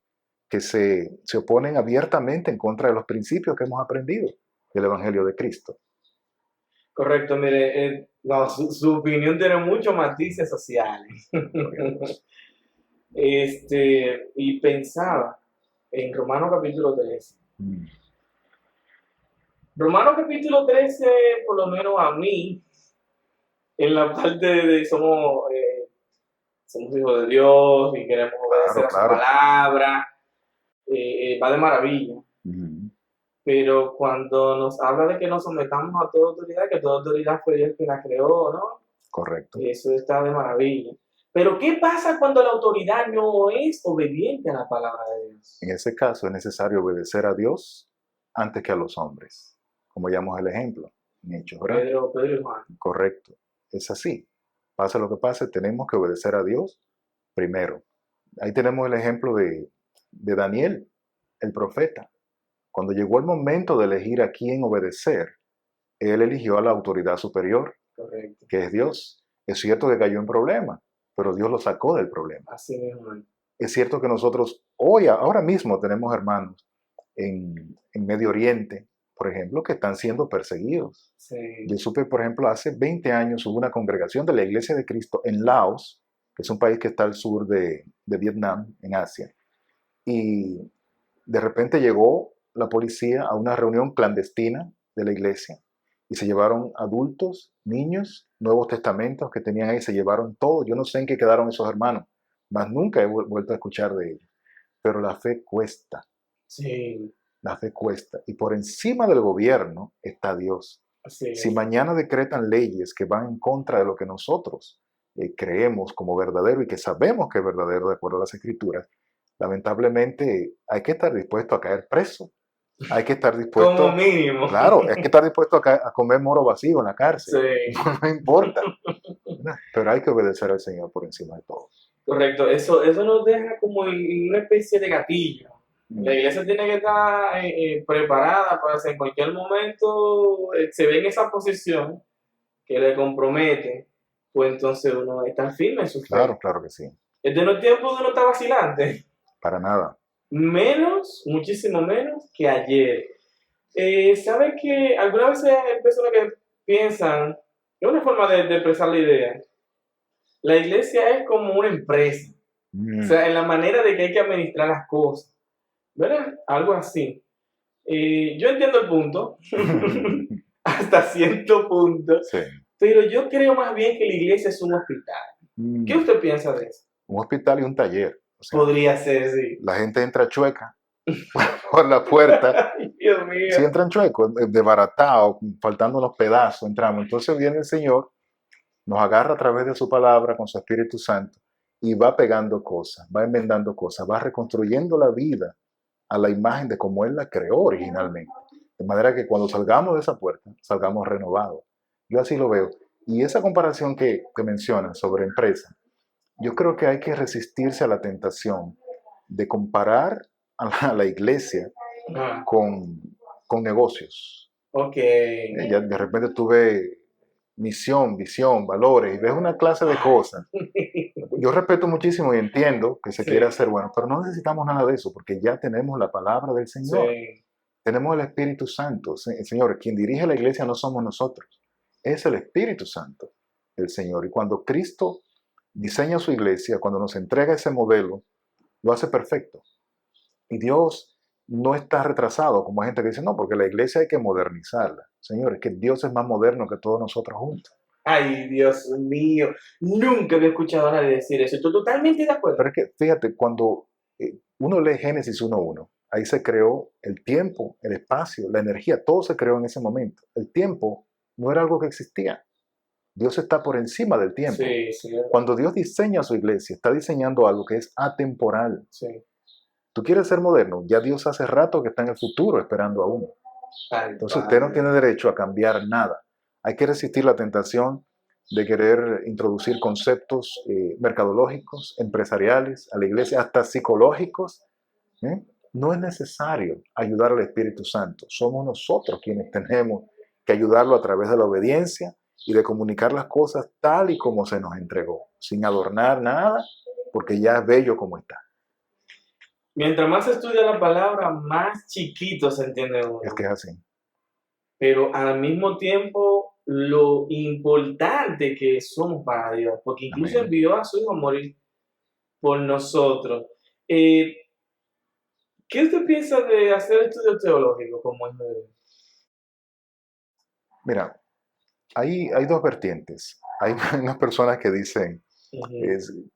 S3: que se oponen abiertamente en contra de los principios que hemos aprendido del Evangelio de Cristo.
S2: Correcto, mire, no, su opinión tiene muchos matices sociales. Y pensaba en Romanos capítulo 13. Romanos capítulo 13, por lo menos a mí, en la parte de somos hijos de Dios y queremos obedecer a su palabra, va de maravilla. Pero cuando nos habla de que nos sometamos a toda autoridad, que toda autoridad fue Dios quien la creó, ¿no?
S3: Correcto.
S2: Eso está de maravilla. Pero ¿qué pasa cuando la autoridad no es obediente a la palabra de Dios?
S3: En ese caso es necesario obedecer a Dios antes que a los hombres, como llamamos el ejemplo en Hechos, ¿verdad?
S2: Pedro y Juan.
S3: Correcto, es así. Pase lo que pase, tenemos que obedecer a Dios primero. Ahí tenemos el ejemplo de Daniel, el profeta. Cuando llegó el momento de elegir a quién obedecer, él eligió a la autoridad superior,
S2: Correcto.
S3: que es Dios. Es cierto que cayó en problemas, pero Dios lo sacó del problema.
S2: Así mismo.
S3: Es cierto que nosotros hoy, ahora mismo, tenemos hermanos en Medio Oriente, por ejemplo, que están siendo perseguidos.
S2: Sí.
S3: Yo supe, por ejemplo, hace 20 años hubo una congregación de la Iglesia de Cristo en Laos, que es un país que está al sur de Vietnam, en Asia. Y de repente llegó la policía a una reunión clandestina de la iglesia y se llevaron adultos, niños, Nuevos Testamentos que tenían ahí, se llevaron todo. Yo no sé en qué quedaron esos hermanos, más nunca he vuelto a escuchar de ellos. Pero la fe cuesta.
S2: Sí.
S3: La fe cuesta. Y por encima del gobierno está Dios.
S2: Así es.
S3: Si mañana decretan leyes que van en contra de lo que nosotros creemos como verdadero y que sabemos que es verdadero de acuerdo a las Escrituras, lamentablemente hay que estar dispuesto a caer preso. Hay que estar dispuesto...
S2: Como mínimo.
S3: Claro, hay que estar dispuesto a comer moro vacío en la cárcel.
S2: Sí.
S3: No importa. Pero hay que obedecer al Señor por encima de todo.
S2: Correcto. Eso nos deja como en una especie de gatillo. La iglesia tiene que estar preparada para si en cualquier momento se ve en esa posición que le compromete, pues entonces uno está firme en su fe.
S3: Claro, claro que sí.
S2: Este no es tiempo de uno estar vacilante.
S3: Para nada.
S2: Menos, muchísimo menos que ayer. ¿Sabes que algunas veces hay personas que piensan, es una forma de expresar la idea, la iglesia es como una empresa, o sea, en la manera de que hay que administrar las cosas, ¿verdad? Algo así. Yo entiendo el punto, hasta cierto punto,
S3: Sí.
S2: pero yo creo más bien que la iglesia es un hospital. ¿Qué usted piensa de eso?
S3: Un hospital y un taller. O sea,
S2: podría ser, sí.
S3: La gente entra chueca por la puerta.
S2: Ay, Dios mío.
S3: Si entran chuecos, desbaratados, faltando unos pedazos, entramos. Entonces viene el Señor, nos agarra a través de su palabra con su Espíritu Santo y va pegando cosas, va enmendando cosas, va reconstruyendo la vida a la imagen de como Él la creó originalmente. De manera que cuando salgamos de esa puerta, salgamos renovados. Yo así lo veo. Y esa comparación que mencionas sobre empresa, yo creo que hay que resistirse a la tentación de comparar a la iglesia con negocios.
S2: Ok.
S3: Ya de repente tú ves misión, visión, valores, y ves una clase de cosas. Yo respeto muchísimo y entiendo que se quiere hacer bueno, pero no necesitamos nada de eso, porque ya tenemos la palabra del Señor.
S2: Sí.
S3: Tenemos el Espíritu Santo. Señor, quien dirige la iglesia no somos nosotros, es el Espíritu Santo del Señor. Y cuando Cristo diseña su iglesia, cuando nos entrega ese modelo, lo hace perfecto. Y Dios no está retrasado, como hay gente que dice, no, porque la iglesia hay que modernizarla. Señor, es que Dios es más moderno que todos nosotros juntos.
S2: Ay, Dios mío, nunca había escuchado a nadie decir eso. Estoy totalmente de acuerdo.
S3: Pero es que, fíjate, cuando uno lee Génesis 1:1, ahí se creó el tiempo, el espacio, la energía, todo se creó en ese momento. El tiempo no era algo que existía. Dios está por encima del tiempo.
S2: Sí.
S3: Cuando Dios diseña su iglesia, está diseñando algo que es atemporal.
S2: Sí.
S3: ¿Tú quieres ser moderno? Ya Dios hace rato que está en el futuro esperando a uno. Entonces usted no tiene derecho a cambiar nada. Hay que resistir la tentación de querer introducir conceptos mercadológicos, empresariales, a la iglesia, hasta psicológicos. No es necesario ayudar al Espíritu Santo. Somos nosotros quienes tenemos que ayudarlo a través de la obediencia y de comunicar las cosas tal y como se nos entregó, sin adornar nada, porque ya es bello como está.
S2: Mientras más se estudia la palabra, más chiquito se entiende uno.
S3: Es que es así.
S2: Pero al mismo tiempo, lo importante que somos para Dios, porque incluso envió a su hijo a morir por nosotros. ¿Qué usted piensa de hacer estudios teológicos como es de Dios?
S3: Mira, hay dos vertientes. Hay unas personas que dicen,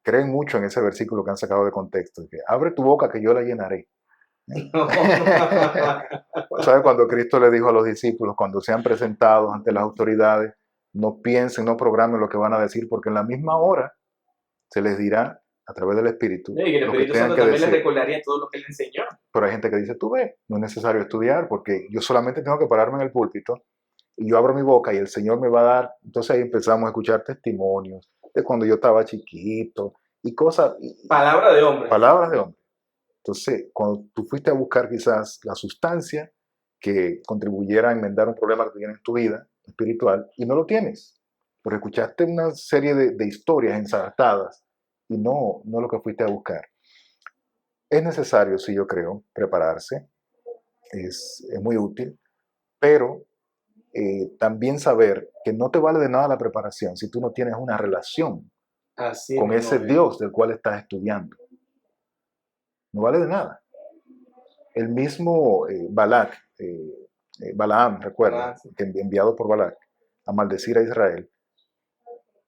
S3: creen mucho en ese versículo que han sacado de contexto, que abre tu boca que yo la llenaré. ¿Sabes? Cuando Cristo le dijo a los discípulos, cuando sean presentados ante las autoridades, no piensen, no programen lo que van a decir, porque en la misma hora se les dirá a través del Espíritu
S2: Y que el
S3: lo que
S2: Espíritu
S3: tengan
S2: Santo
S3: que
S2: también les
S3: decir.
S2: recordaría todo lo que le enseñó.
S3: Pero hay gente que dice, tú ves, no es necesario estudiar porque yo solamente tengo que pararme en el púlpito y yo abro mi boca y el Señor me va a dar. Entonces ahí empezamos a escuchar testimonios de cuando yo estaba chiquito y cosas,
S2: Palabra de hombre.
S3: palabras de hombre. Entonces, cuando tú fuiste a buscar quizás la sustancia que contribuyera a enmendar un problema que tú tienes en tu vida espiritual y no lo tienes, porque escuchaste una serie de historias ensartadas y no lo que fuiste a buscar. Es necesario, sí, yo creo, prepararse, es muy útil, pero también saber que no te vale de nada la preparación si tú no tienes una relación
S2: Así
S3: con
S2: mismo
S3: ese
S2: es.
S3: Dios del cual estás estudiando. No vale de nada. El mismo Balaam, recuerda,
S2: Balaam, sí.
S3: que enviado por Balac a maldecir a Israel,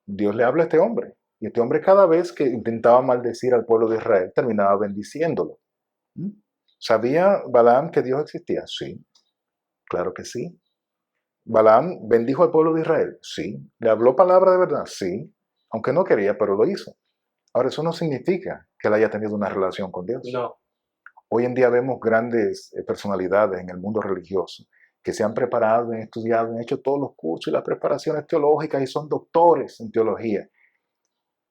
S3: Dios le habla a este hombre. Y este hombre cada vez que intentaba maldecir al pueblo de Israel, terminaba bendiciéndolo. ¿Mm? ¿Sabía Balaam que Dios existía? Sí, claro que sí. ¿Balaam bendijo al pueblo de Israel? Sí. ¿Le habló palabra de verdad? Sí. Aunque no quería, pero lo hizo. Ahora, eso no significa que él haya tenido una relación con Dios.
S2: No.
S3: Hoy en día vemos grandes personalidades en el mundo religioso que se han preparado, han estudiado, han hecho todos los cursos y las preparaciones teológicas y son doctores en teología,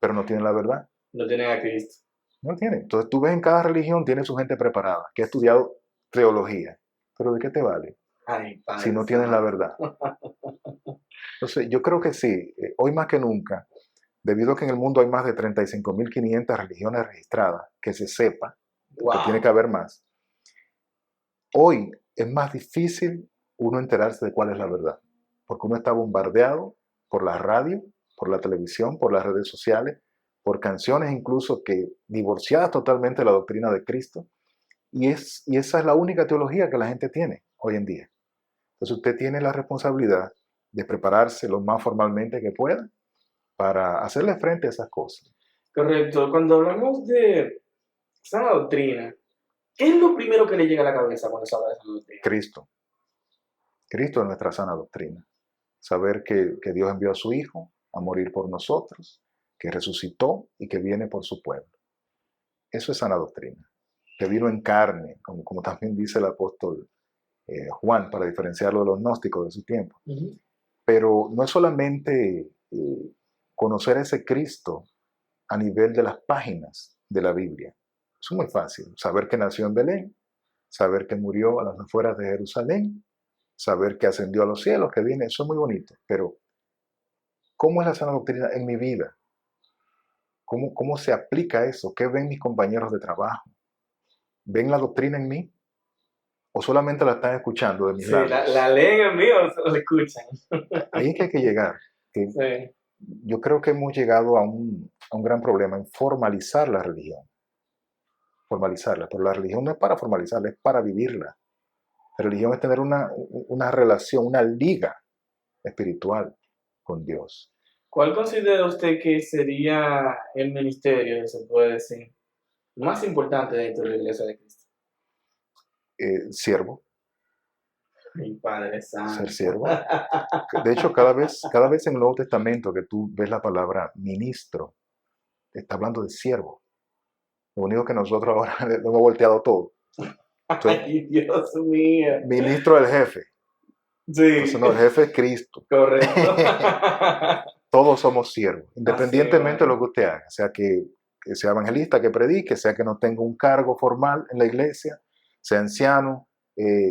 S3: pero no tienen la verdad.
S2: No tienen a Cristo.
S3: No tienen. Entonces tú ves en cada religión tiene su gente preparada, que ha estudiado teología. Pero ¿de qué te vale
S2: Ay, Padre
S3: si no tienes la
S2: Santo.
S3: verdad? Entonces yo creo que sí, hoy más que nunca, debido a que en el mundo hay más de 35.500 religiones registradas, que se sepa, porque
S2: Wow.
S3: tiene que haber más, hoy es más difícil uno enterarse de cuál es la verdad, porque uno está bombardeado por la radio, por la televisión, por las redes sociales, por canciones incluso que divorciadas totalmente de la doctrina de Cristo, y esa es la única teología que la gente tiene hoy en día. Entonces usted tiene la responsabilidad de prepararse lo más formalmente que pueda para hacerle frente a esas cosas.
S2: Correcto. Cuando hablamos de sana doctrina, ¿qué es lo primero que le llega a la cabeza cuando se habla de sana doctrina?
S3: Cristo. Cristo es nuestra sana doctrina. Saber que Dios envió a su Hijo a morir por nosotros, que resucitó y que viene por su pueblo. Eso es sana doctrina. Que vino en carne, como también dice el apóstol Juan, para diferenciarlo de los gnósticos de su tiempo.
S2: Uh-huh.
S3: Pero no es solamente conocer a ese Cristo a nivel de las páginas de la Biblia. Es muy fácil. Saber que nació en Belén, saber que murió a las afueras de Jerusalén, saber que ascendió a los cielos, que viene, eso es muy bonito. Pero, ¿cómo es la sana doctrina en mi vida? ¿Cómo se aplica eso? ¿Qué ven mis compañeros de trabajo? ¿Ven la doctrina en mí? ¿O solamente la están escuchando de mis
S2: Sí,
S3: labios?
S2: la leen en mí o la escuchan.
S3: Ahí es que hay que llegar. Que
S2: Sí.
S3: yo creo que hemos llegado a un gran problema en formalizar la religión. Formalizarla. Pero la religión no es para formalizarla, es para vivirla. La religión es tener una relación, una liga espiritual con Dios.
S2: ¿Cuál considera usted que sería el ministerio, se puede decir, más importante dentro de la Iglesia de Cristo?
S3: Siervo,
S2: Mi Padre Santo.
S3: ser siervo. De hecho, cada vez en el Nuevo Testamento que tú ves la palabra ministro, está hablando de siervo. Lo único que nosotros ahora lo hemos volteado todo. Entonces,
S2: Ay, Dios mío.
S3: ministro del jefe.
S2: Sí.
S3: Entonces, no, el jefe es Cristo.
S2: Correcto.
S3: Todos somos siervos, independientemente
S2: Así,
S3: de lo que usted haga, sea que sea evangelista, que predique, sea que no tenga un cargo formal en la iglesia, sea anciano,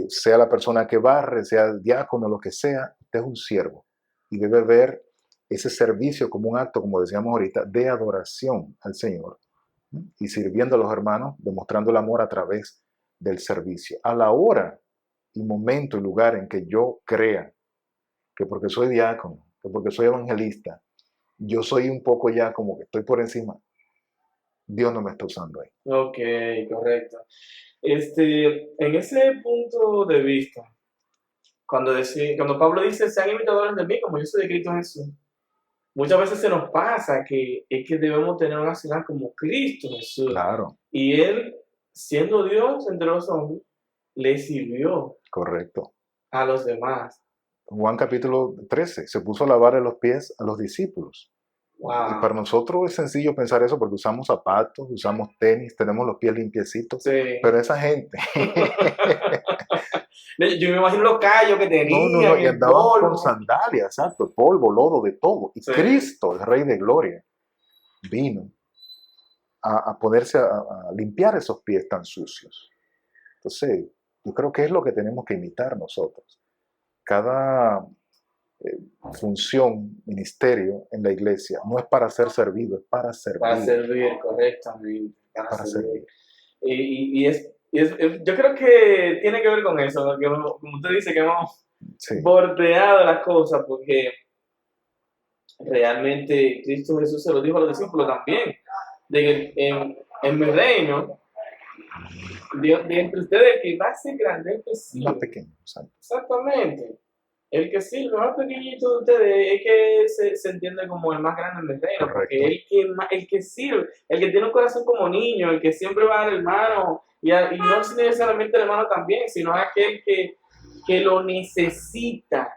S3: sea la persona que barre, sea diácono, lo que sea, usted es un siervo y debe ver ese servicio como un acto, como decíamos ahorita, de adoración al Señor y sirviendo a los hermanos, demostrando el amor a través del servicio. A la hora y momento y lugar en que yo crea que porque soy diácono, que porque soy evangelista, yo soy un poco ya como que estoy por encima, Dios no me está usando ahí.
S2: Ok, correcto. En ese punto de vista, cuando Pablo dice, sean imitadores de mí, como yo soy de Cristo Jesús, muchas veces se nos pasa que es que debemos tener una acción como Cristo Jesús.
S3: Claro,
S2: Y Él, siendo Dios entre los hombres, le sirvió
S3: correcto.
S2: a los demás.
S3: Juan capítulo 13, se puso a lavarle los pies a los discípulos. Y para nosotros es sencillo pensar eso porque usamos zapatos, usamos tenis, tenemos los pies limpiecitos,
S2: Sí.
S3: pero esa gente,
S2: Yo me imagino los callos que tenían,
S3: y
S2: el
S3: andaban con
S2: polvo.
S3: sandalias, exacto, polvo, lodo, de todo. Y
S2: Sí.
S3: Cristo, el Rey de Gloria, vino a ponerse a limpiar esos pies tan sucios. Entonces, yo creo que es lo que tenemos que imitar nosotros. Cada función, ministerio en la iglesia no es para ser servido, es para servir.
S2: Para servir, correctamente.
S3: Para servir.
S2: Yo creo que tiene que ver con eso, ¿no? Que como usted dice, que hemos
S3: Sí.
S2: bordeado las cosas, porque realmente Cristo Jesús se lo dijo a los discípulos también, de que en mi reino, Dios, de entre ustedes, que va a ser grande el que sirve.
S3: Más pequeño, exacto.
S2: Exactamente. El que sirve, más pequeñito de ustedes, es que se entiende como el más grande en el reino,
S3: Correcto.
S2: porque el que sirve, el que tiene un corazón como niño, el que siempre va al hermano, y no necesariamente el hermano también, sino aquel que lo necesita,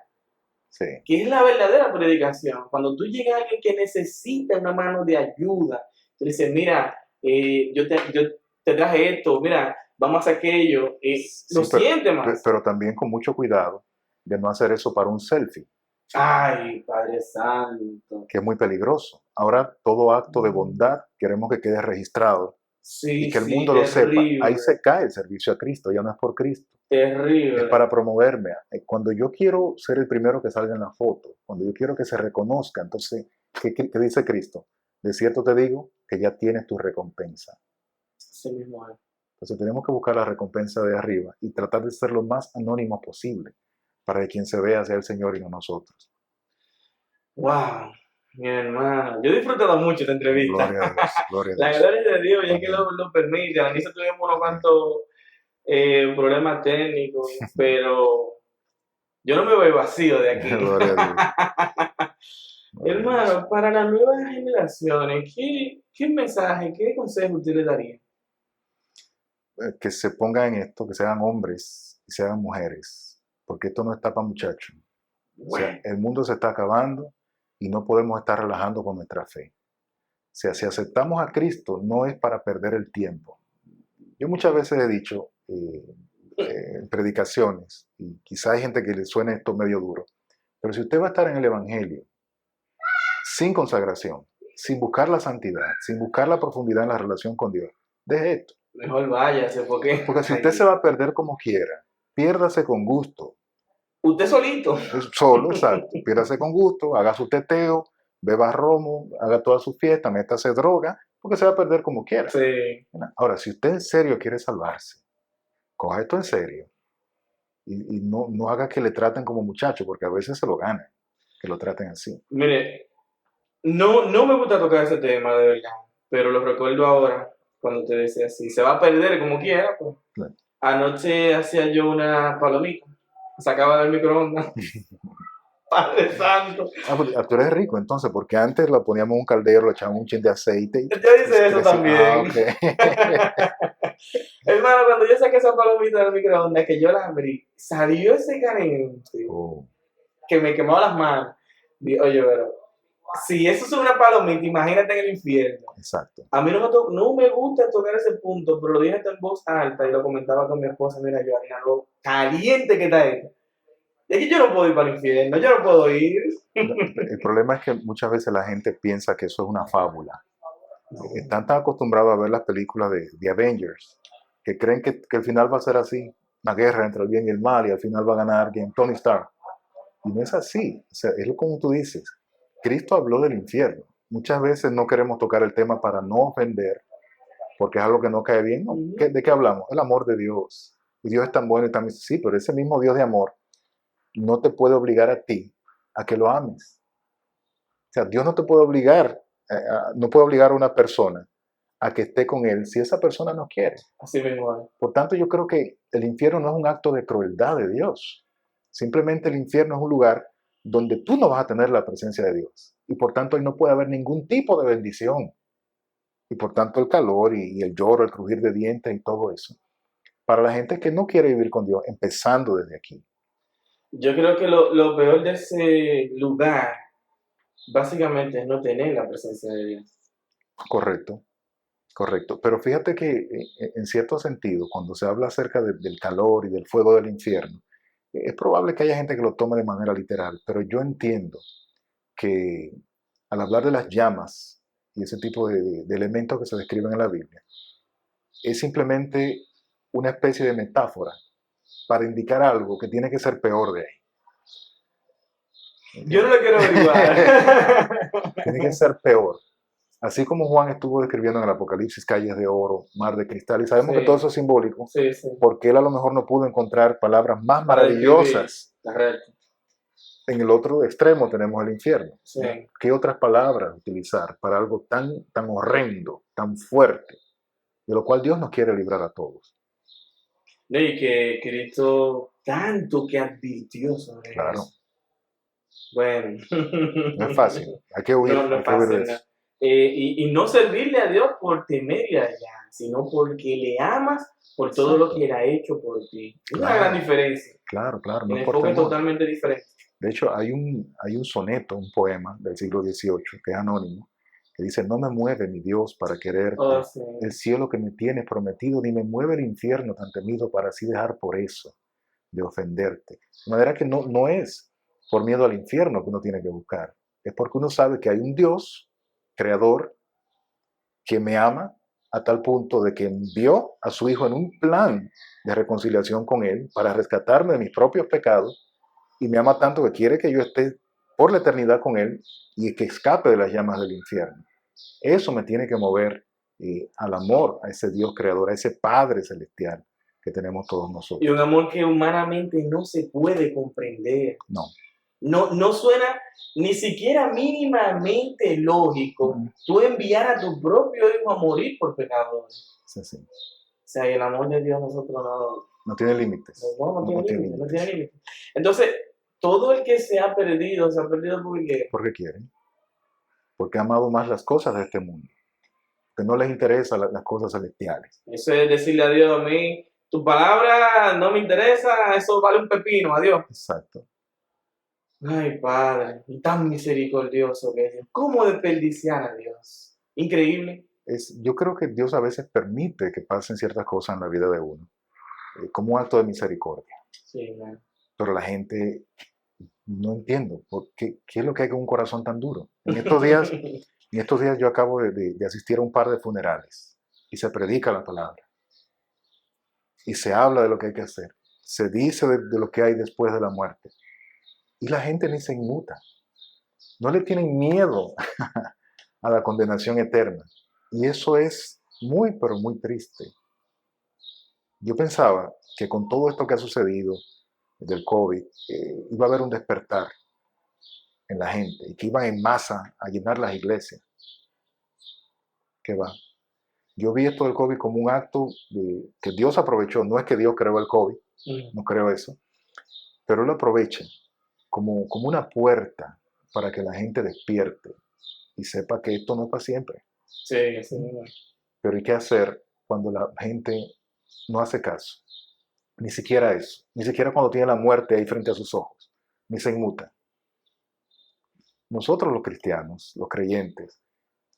S3: Sí.
S2: que es la verdadera predicación. Cuando tú llegas a alguien que necesita una mano de ayuda, tú dices, mira, yo te traje esto, mira, vamos a hacer aquello, lo siente más.
S3: Pero también con mucho cuidado de no hacer eso para un selfie.
S2: Ay, Padre Santo.
S3: Que es muy peligroso. Ahora todo acto de bondad queremos que quede registrado
S2: Sí,
S3: y que el
S2: sí,
S3: mundo lo sepa.
S2: terrible.
S3: Ahí se cae el servicio a Cristo, ya no es por Cristo.
S2: Terrible.
S3: Es para promoverme. Cuando yo quiero ser el primero que salga en la foto, cuando yo quiero que se reconozca, entonces, ¿qué dice Cristo? De cierto te digo que ya tienes tu recompensa.
S2: Sí mismo es.
S3: Entonces tenemos que buscar la recompensa de arriba y tratar de ser lo más anónimo posible para que quien se vea sea el Señor y no nosotros.
S2: Wow, mi hermano. Yo he disfrutado mucho esta entrevista.
S3: Gloria a Dios, gloria a
S2: La
S3: Dios.
S2: gloria de Dios, ya que
S3: Amén.
S2: lo permite. Al inicio tuvimos unos cuantos problemas técnicos, pero yo no me voy vacío de aquí.
S3: Gloria a Dios.
S2: Hermano, para las nuevas generaciones, ¿qué mensaje, qué consejo usted le daría?
S3: Que se pongan en esto, que sean hombres y sean mujeres, porque esto no está para muchachos. O sea, el mundo se está acabando y no podemos estar relajando con nuestra fe. O sea, si aceptamos a Cristo, no es para perder el tiempo. Yo muchas veces he dicho en predicaciones, y quizá hay gente que le suene esto medio duro, pero si usted va a estar en el Evangelio sin consagración, sin buscar la santidad, sin buscar la profundidad en la relación con Dios, deje esto.
S2: Mejor váyase, porque
S3: si usted se va a perder como quiera, piérdase con gusto.
S2: Usted solito.
S3: Solo, exacto. Piérdase con gusto, haga su teteo, beba romo, haga toda su fiesta, métase droga, porque se va a perder como quiera.
S2: Sí.
S3: Ahora, si usted en serio quiere salvarse, coja esto en serio y no haga que le traten como muchacho, porque a veces se lo ganan, que lo traten así.
S2: Mire, no me gusta tocar ese tema, de verdad, pero lo recuerdo ahora, cuando te decía así, se va a perder como quiera, pues.
S3: Claro.
S2: Anoche hacía yo una palomita, sacaba del microondas. Padre Santo.
S3: Pues, tú eres rico entonces, porque antes lo poníamos en un caldero, le echábamos un chin de aceite. Y
S2: yo hice eso también.
S3: Okay.
S2: Hermano, cuando yo saqué esa palomita del microondas, que yo la abrí, salió ese caliente que me quemaba las manos. Dije, oye, pero si eso es una palomita, imagínate en el infierno.
S3: Exacto.
S2: A mí no me gusta tocar ese punto, pero lo dije en voz alta y lo comentaba con mi esposa. Mira, Joanna, lo caliente que está esto. Es que yo no puedo ir para el infierno, yo no puedo ir.
S3: El problema es que muchas veces la gente piensa que eso es una fábula. Están tan acostumbrados a ver las películas de Avengers que creen que el final va a ser así, una guerra entre el bien y el mal, y al final va a ganar alguien, Tony Stark. Y no es así. O sea, es como tú dices. Cristo habló del infierno. Muchas veces no queremos tocar el tema para no ofender, porque es algo que no cae bien. ¿No? ¿De qué hablamos? El amor de Dios. Y Dios es tan bueno y tan... Sí, pero ese mismo Dios de amor no te puede obligar a ti a que lo ames. O sea, Dios no te puede obligar, no puede obligar a una persona a que esté con él si esa persona no quiere.
S2: Así mismo.
S3: Por tanto, yo creo que el infierno no es un acto de crueldad de Dios. Simplemente el infierno es un lugar donde tú no vas a tener la presencia de Dios. Y por tanto, ahí no puede haber ningún tipo de bendición. Y por tanto, el calor y el lloro, el crujir de dientes y todo eso. Para la gente que no quiere vivir con Dios, empezando desde aquí.
S2: Yo creo que lo peor de ese lugar básicamente es no tener la presencia de Dios.
S3: Correcto, correcto. Pero fíjate que en cierto sentido, cuando se habla acerca del calor y del fuego del infierno, es probable que haya gente que lo tome de manera literal, pero yo entiendo que al hablar de las llamas y ese tipo de elementos que se describen en la Biblia, es simplemente una especie de metáfora para indicar algo que tiene que ser peor de ahí.
S2: Yo no lo quiero averiguar.
S3: Tiene que ser peor. Así como Juan estuvo describiendo en el Apocalipsis calles de oro, mar de cristal, y sabemos que todo eso es simbólico,
S2: Sí, sí.
S3: porque él a lo mejor no pudo encontrar palabras más
S2: Para
S3: maravillosas.
S2: Correcto.
S3: En el otro extremo tenemos el infierno.
S2: Sí.
S3: ¿Qué otras palabras utilizar para algo tan, tan horrendo, tan fuerte, de lo cual Dios nos quiere librar a todos?
S2: No, y que Cristo tanto que advirtió sobre
S3: Claro.
S2: eso. Bueno.
S3: No es fácil, hay que huir,
S2: No
S3: hay
S2: es
S3: que huir
S2: fácil,
S3: de
S2: ¿no?
S3: eso.
S2: Y no servirle a Dios por temer ir allá, sino porque le amas por todo lo que Él ha hecho por ti. Es una gran diferencia.
S3: Claro, claro, no
S2: El
S3: es por
S2: enfoque es
S3: temor.
S2: totalmente diferente.
S3: De hecho, hay un soneto, un poema del siglo XVIII, que es anónimo, que dice: no me mueve mi Dios para quererte,
S2: Oh, sí.
S3: el cielo que me tienes prometido, ni me mueve el infierno tan temido para así dejar por eso de ofenderte. De manera que no es por miedo al infierno que uno tiene que buscar, es porque uno sabe que hay un Dios creador que me ama a tal punto de que envió a su Hijo en un plan de reconciliación con Él para rescatarme de mis propios pecados, y me ama tanto que quiere que yo esté por la eternidad con Él y que escape de las llamas del infierno. Eso me tiene que mover al amor a ese Dios creador, a ese Padre celestial que tenemos todos nosotros.
S2: Y un amor que humanamente no se puede comprender.
S3: No.
S2: No suena ni siquiera mínimamente lógico tú enviar a tu propio hijo a morir por pecadores.
S3: Sí, sí.
S2: O sea, el amor de Dios nosotros
S3: no tiene límites.
S2: No tiene límites. Entonces, todo el que se ha perdido porque...
S3: Porque quieren. Porque ha amado más las cosas de este mundo. Que no les interesan las cosas celestiales.
S2: Eso es decirle a Dios: a mí, tu palabra no me interesa, eso vale un pepino, adiós.
S3: Exacto.
S2: Ay, Padre, y tan misericordioso que es Dios. ¿Cómo desperdiciar a Dios? Increíble.
S3: Yo creo que Dios a veces permite que pasen ciertas cosas en la vida de uno, como un acto de misericordia.
S2: Sí, man.
S3: Pero la gente no entiende qué es lo que hay con un corazón tan duro. En estos días yo acabo de asistir a un par de funerales y se predica la palabra. Y se habla de lo que hay que hacer. Se dice de lo que hay después de la muerte. Y la gente ni se inmuta. No le tienen miedo a la condenación eterna. Y eso es muy, pero muy triste. Yo pensaba que con todo esto que ha sucedido del COVID, iba a haber un despertar en la gente y que iban en masa a llenar las iglesias. ¿Qué va? Yo vi esto del COVID como un acto que Dios aprovechó. No es que Dios creó el COVID, no creo eso, pero Él lo aprovecha como una puerta para que la gente despierte y sepa que esto no es para siempre.
S2: Sí, sí.
S3: Pero hay que hacer cuando la gente no hace caso. Ni siquiera eso. Ni siquiera cuando tiene la muerte ahí frente a sus ojos. Ni se inmuta. Nosotros los cristianos, los creyentes,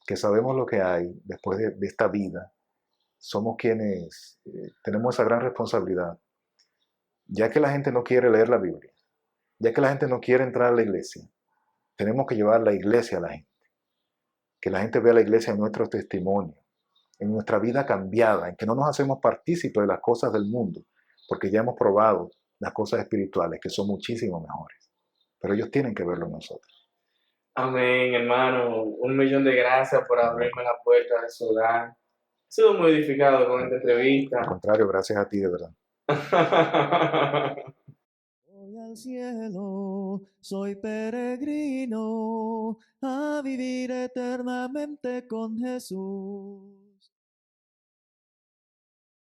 S3: que sabemos lo que hay después de esta vida, somos quienes tenemos esa gran responsabilidad. Ya que la gente no quiere leer la Biblia, ya que la gente no quiere entrar a la iglesia, tenemos que llevar la iglesia a la gente. Que la gente vea la iglesia en nuestro testimonio, en nuestra vida cambiada, en que no nos hacemos partícipes de las cosas del mundo, porque ya hemos probado las cosas espirituales, que son muchísimo mejores. Pero ellos tienen que verlo en nosotros.
S2: Amén, hermano. 1.000.000 de gracias por abrirme la puerta de su hogar. He sido muy edificado con esta entrevista.
S3: Al contrario, gracias a ti, de verdad.
S1: Voy al cielo, soy peregrino, a vivir eternamente con Jesús.